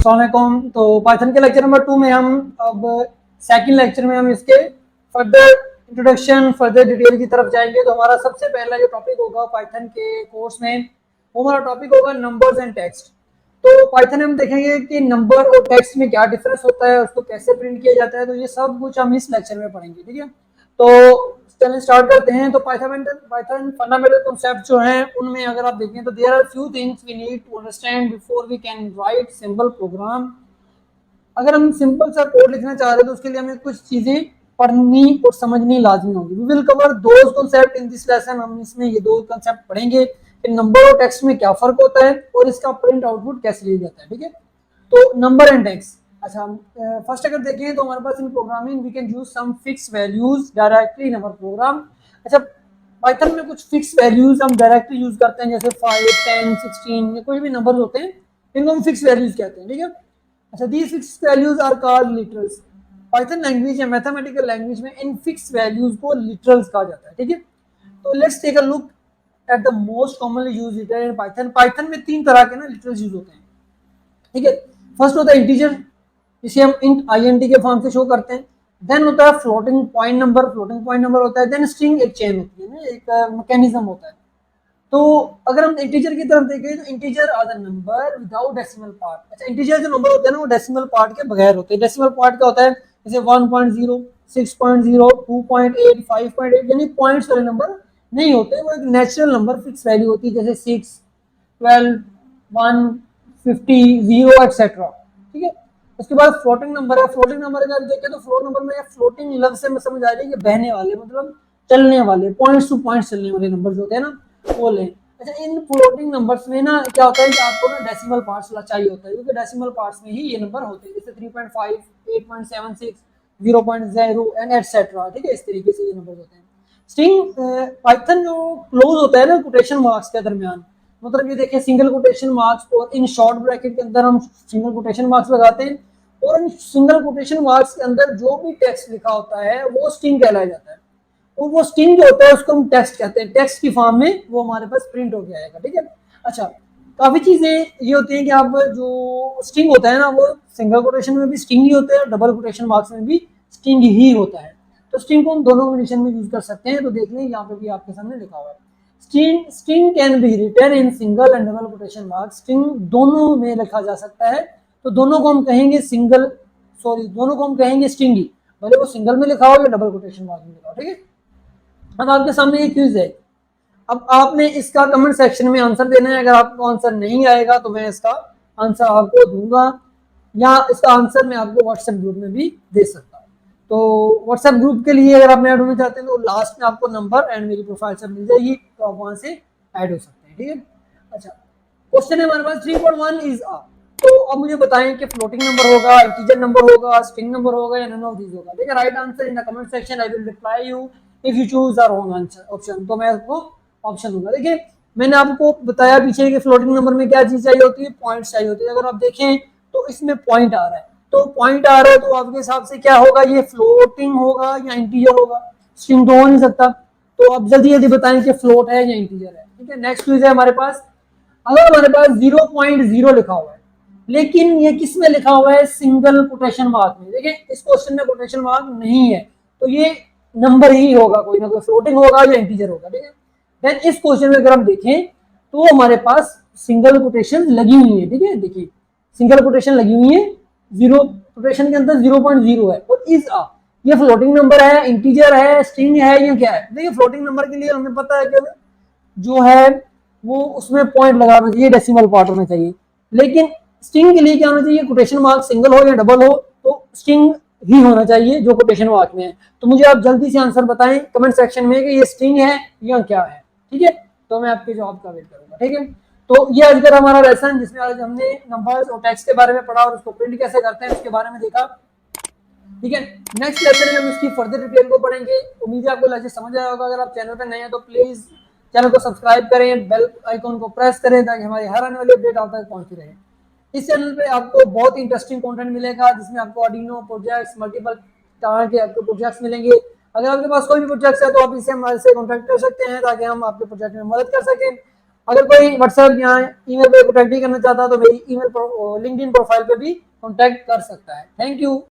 अस्सलाम वालेकुम। तो पाइथन के लेक्चर नंबर 2 में हम अब सेकंड लेक्चर में हम इसके फर्दर इंट्रोडक्शन फर्दर डिटेल की तरफ जाएंगे। तो हमारा सबसे पहला जो टॉपिक होगा पाइथन के कोर्स में वो हमारा टॉपिक होगा नंबर्स एंड टेक्स्ट। तो पाइथन में हम देखेंगे कि नंबर और टेक्स्ट में क्या डिफरेंस होता है, उसको कैसे प्रिंट किया जाता है। तो ये सब कुछ हम इस लेक्चर में पढ़ेंगे, ठीक है। तो चलिए स्टार्ट करते हैं। तो पाइथन फंडामेंटल कॉन्सेप्ट जो हैं उनमें अगर आप देखें तो there are few things we need to understand before we can write simple program. अगर हम सिंपल सा कोड लिखना चाह रहे हैं तो उसके लिए हमें कुछ चीजें पढ़नी और समझनी लाजमी होगी। We will cover those concept in this lesson. हम इसमें ये दो कॉन्सेप्ट पढ़ेंगे कि नंबर और टेक्स्ट में क्या फर्क होता है और इसका प्रिंट आउटपुट कैसे लिया जाता है, ठीक है। तो नंबर एंड टेक्स्ट, अच्छा फर्स्ट अगर देखें तो हमारे पास in programming we can use some fix values directly in our program. अच्छा पाइथन में कुछ फिक्स वैल्यूज हम डायरेक्टली यूज करते हैं, जैसे 5, 10, 16 या कोई भी नंबर होते हैं इनको हम फिक्स वैल्यूज कहते हैं, ठीक है। अच्छा these fix values are called literals. Python language या मैथमेटिकल लैंग्वेज में इन फिक्स वैल्यूज को लिटरल्स कहा जाता है, ठीक है। तो let's take a look at the most commonly used literal in Python. Python में तीन तरह के ना लिटरल्स यूज होते हैं, ठीक है। फर्स्ट होता है इंटीजर, जिसे हम इंट आईएनटी के फॉर्म से शो करते हैं। देन होता है floating point number, floating point number होता है। देन स्ट्रिंग एक चेन होती है ना, एक मैकेनिज्म होता है। तो अगर हम इंटीजर की तरफ देखें तो integer are the number without decimal part. अच्छा इंटीजर जो नंबर होते हैं ना वो डेसिमल पार्ट के बगैर होते हैं। डेसिमल पार्ट क्या होता है, जैसे 1.0, 6.0, 2.8, 5.8, यानी पॉइंट्स वाले नंबर नहीं होते, वो एक नेचुरल नंबर फिक्स वैल्यू होती है, जैसे 6, 12, 1, 50, 0 एक्सेट्रा, ठीक है। उसके बाद फ्लोटिंग नंबर है। फ्लोटिंग नंबर अगर देखें तो फ्लोट नंबर में फ्लोटिंग लफ्ज से समझ आ रही है कि बहने वाले, मतलब चलने वाले, पॉइंट्स टू पॉइंट्स चलने वाले नंबर होते हैं ना वो लें। अच्छा इन फ्लोटिंग नंबर्स में ना क्या होता है कि आपको ना डेसिमल पार्ट्स चाहिए होता है, क्योंकि डेसिमल पार्ट्स में ही ये नंबर होते हैं, जैसे 3.5, 8.76, 0.0 एंड एटसेट्रा, ठीक है। इस तरीके से ये नंबर होते हैं। स्ट्रिंग पाइथन जो क्लोज होता है ना कोटेशन मार्क्स के दरमियान, मतलब ये देखिए सिंगल कोटेशन मार्क्स और इन शॉर्ट ब्रैकेट के अंदर हम सिंगल कोटेशन मार्क्स लगाते हैं, और इन सिंगल कोटेशन मार्क्स के अंदर जो भी टेक्स्ट लिखा होता है वो स्ट्रिंग कहलाया जाता है। और वो स्ट्रिंग जो होता है उसको हम टेक्स्ट कहते हैं, टेक्स्ट की फॉर्म में वो हमारे पास प्रिंट हो गया आएगा, ठीक है। अच्छा काफी चीजें ये होती हैं कि आप जो स्ट्रिंग होता है ना वो सिंगल कोटेशन में भी स्ट्रिंग ही होता है, डबल कोटेशन मार्क्स में भी स्ट्रिंग ही होता है। तो स्ट्रिंग को हम दोनों कंडीशन में यूज कर सकते हैं। तो देख लें यहाँ पे भी आपके सामने लिखा हुआ है string can be written in single and double quotation marks. String दोनों में लिखा जा सकता है, तो दोनों को हम कहेंगे दोनों को हम कहेंगे स्ट्रिंग ही, भले वो सिंगल में लिखा हो या डबल कोटेशन मार्क्स में लिखा हो, ठीक है। अब आपके सामने ये क्विज है, अब आपने इसका कमेंट सेक्शन में आंसर देना है। अगर आपको आंसर नहीं आएगा तो मैं इसका आंसर आपको दूंगा, या इसका आंसर मैं आपको व्हाट्सएप ग्रुप में भी दे सकता हूँ। तो व्हाट्सएप ग्रुप के लिए अगर आप ऐड होना चाहते हैं तो लास्ट में आपको नंबर एंड मेरी प्रोफाइल सब मिल जाएगी, तो आप वहां से ऐड हो सकते हैं, ठीक है। अच्छा क्वेश्चन है हमारे पास 3.1 इज आ। तो अब मुझे बताएं कि फ्लोटिंग नंबर होगा, इंटीजर नंबर होगा, स्ट्रिंग नंबर होगा या नन ऑफ दीज होगा। देखिए right answer in the comment section, I will reply you if you choose the wrong answer option. तो मैं आपको ऑप्शन दूंगा। देखिए मैंने आपको बताया पीछे कि फ्लोटिंग नंबर में क्या चीज चाहिए होती है, पॉइंट चाहिए होती है। अगर आप देखें तो इसमें पॉइंट आ रहा है, तो पॉइंट आ रहा है तो आपके हिसाब से क्या होगा, ये फ्लोटिंग होगा या इंटीजर होगा, स्ट्रिंग तो हो नहीं सकता। तो आप जल्दी जल्दी बताएं कि फ्लोट है या इंटीजर है, ठीक है। नेक्स्ट क्विज है हमारे पास, अगर हमारे पास 0.0 लिखा हुआ है लेकिन ये किस में लिखा हुआ है, सिंगल कोटेशन मार्क में। देखिए इस क्वेश्चन में कोटेशन मार्क नहीं है, तो ये नंबर ही होगा, कोई ना कोई फ्लोटिंग होगा या इंटीजर होगा, ठीक है। देन इस क्वेश्चन में अगर हम देखें तो हमारे पास सिंगल कोटेशन लगी हुई है, ठीक है। देखिए सिंगल कोटेशन लगी हुई है, जीरो कोटेशन के अंदर 0.0 है, और इज आ ये फ्लोटिंग नंबर है, इंटीजर है, स्ट्रिंग है, ये क्या है। देखिए फ्लोटिंग नंबर के लिए हमें पता है कि जो है वो उसमें पॉइंट लगाना चाहिए, डेसिमल पार्ट होना चाहिए। लेकिन स्ट्रिंग के लिए क्या होना चाहिए, कोटेशन मार्क सिंगल हो या डबल हो, तो स्ट्रिंग ही होना चाहिए जो कोटेशन मार्क में है। तो मुझे आप जल्दी से आंसर बताएं कमेंट सेक्शन में कि ये स्ट्रिंग है या क्या है, ठीक है। तो मैं आपके जवाब का वेट करूंगा, ठीक है। तो ये आज का हमारा लेसन जिसमें आज हमने नंबर्स और टेक्स्ट के बारे में पढ़ा और उसको प्रिंट कैसे करते हैं उसके बारे में देखा, ठीक है। नेक्स्ट लेक्चर में हम इसकी फर्दर डिटेल को पढ़ेंगे। उम्मीद है आपको लेक्चर समझ आया होगा। अगर आप चैनल पर नए हैं तो प्लीज चैनल को सब्सक्राइब करें, बेल आइकॉन को प्रेस करें ताकि हमारी हर आने वाली अपडेट आप तक पहुंचती रहे। इस चैनल पे आपको बहुत इंटरेस्टिंग कंटेंट मिलेगा जिसमें आपको आर्डिनो प्रोजेक्ट्स, मल्टीपल तरह के आपको प्रोजेक्ट्स मिलेंगे। अगर आपके पास कोई भी प्रोजेक्ट्स है तो आप इसे हमारे से कॉन्टैक्ट कर सकते हैं ताकि हम आपके प्रोजेक्ट में मदद कर सकें। अगर कोई व्हाट्सएप या ईमेल पे कॉन्टैक्ट भी करना चाहता है तो मेरी ईमेल लिंक्डइन प्रोफाइल पे भी कॉन्टैक्ट कर सकता है। Thank you.